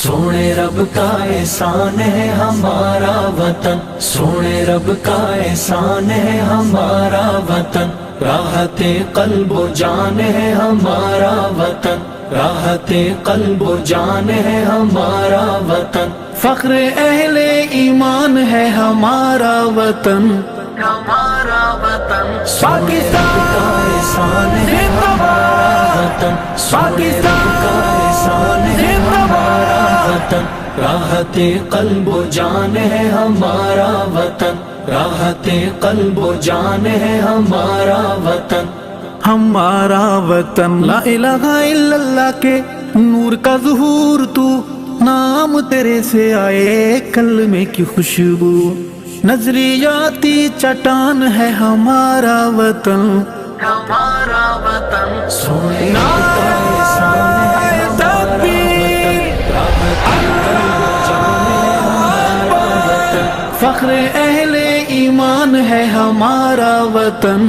سونے رب کا احسان ہے ہمارا وطن، سونے رب کا احسان ہے ہمارا وطن، راحت قلب و جان ہے ہمارا وطن، راحت قلب و جان ہے ہمارا وطن، فخر اہل ایمان ہے ہمارا وطن، ہمارا وطن پاکستان کا احسان ہے ہمارا وطن، پاکستان کا احسان ہے ہمارا وطن، راحت قلب و جان ہے ہمارا وطن، راحت قلب و جان ہے ہمارا وطن، ہمارا وطن لا الہ الا اللہ کے نور کا ظہور تو، نام تیرے سے آئے کلمے کی خوشبو، نظریاتی چٹان ہے ہمارا وطن، ہمارا وطن سونے رب کا احسان ہے ہمارا وطن، راحت قلب و جان ہے ہمارا وطن، فخر اہل ایمان ہے ہمارا وطن،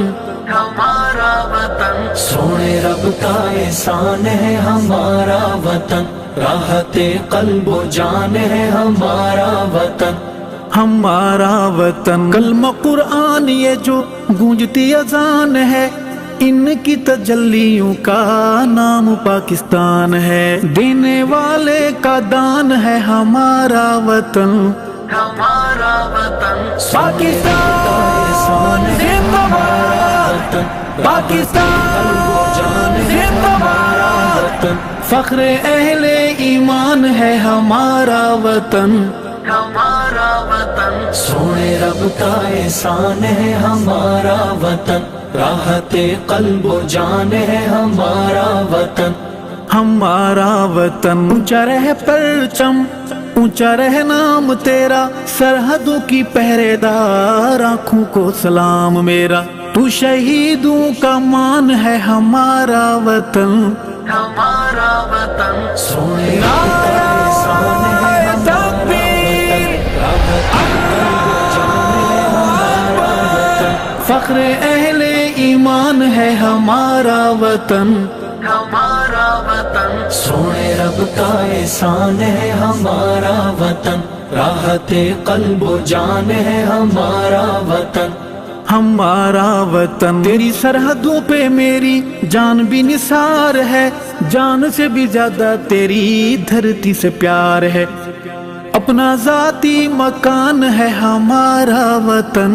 ہمارا وطن سونے رب کا احسان ہے ہمارا وطن، راحت قلب و جان ہے ہمارا وطن، ہمارا وطن کلمہ قرآن یہ جو گونجتی اذان ہے، ان کی تجلیوں کا نام پاکستان ہے، دینے والے کا دان ہے ہمارا وطن، ہمارا وطن پاکستان کا احسان ہے ہمارا وطن، پاکستان قلب و جان ہے ہمارا وطن، فخر اہل ایمان ہے ہمارا وطن، ہمارا وطن سونے رب کا احسان ہے ہمارا وطن، راحت قلب و جان ہے ہمارا وطن، ہمارا وطن اونچا رہ پرچم، اونچا رہ نام تیرا، سرحدوں کی پہرے دار آنکھوں کو سلام میرا، تو شہیدوں کا مان ہے ہمارا وطن، ہمارا وطن سونے رب کا احسان ہے ہمارا وطن، راحت قلب و جان ہے ہمارا وطن، فخر اہل ایمان ہے ہمارا وطن، ہمارا وطن سونے رب کا احسان ہے ہمارا وطن، راحت قلب و جان ہے ہمارا وطن، ہمارا وطن تیری سرحدوں پہ میری جان بھی نثار ہے، جان سے بھی زیادہ تیری دھرتی سے پیار ہے، اپنا ذاتی مکان ہے ہمارا وطن،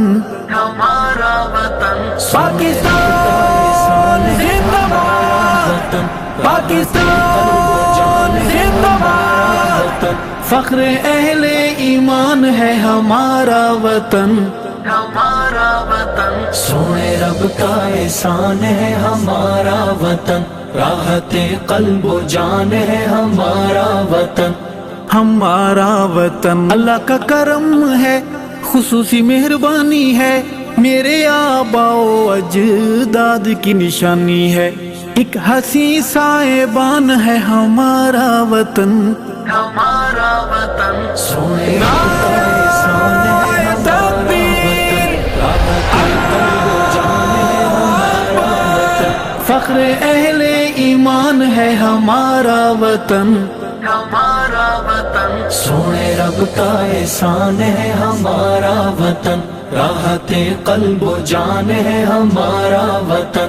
ہمارا وطن پاکستان کا احسان ہے ہمارا وطن، پاکستان قلب و جان ہے ہمارا وطن، فخر اہل ایمان ہے ہمارا وطن، ہمارا وطن سونے رب کا احسان ہے ہمارا وطن، راحت قلب و جان ہے ہمارا وطن، ہمارا وطن اللہ کا کرم ہے، خصوصی مہربانی ہے، میرے آباء و اجداد کی نشانی ہے، ایک حسین صاحبان ہے ہمارا وطن، ہمارا وطن سونے رب کا احسان ہے ہمارا وطن، راحت قلب و جان ہے ہمارا وطن، فخر اہل ایمان ہے ہمارا وطن، ہمارا وطن سونے رب کا احسان ہے ہمارا وطن، راحت قلب و جان ہے ہمارا وطن،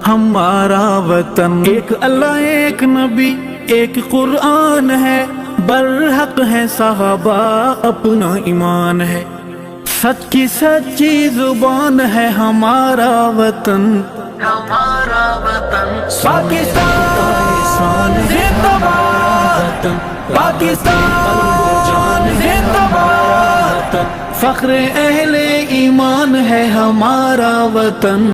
ہمارا وطن ایک اللہ ایک نبی ایک قرآن ہے، برحق ہے صحابہ اپنا ایمان ہے، سچ کی سچی زبان ہے ہمارا وطن، ہمارا وطن پاکستان کا احسان ہے ہمارا وطن، پاکستان قلب و جان ہے ہمارا وطن، فخر اہل ایمان ہے ہمارا وطن۔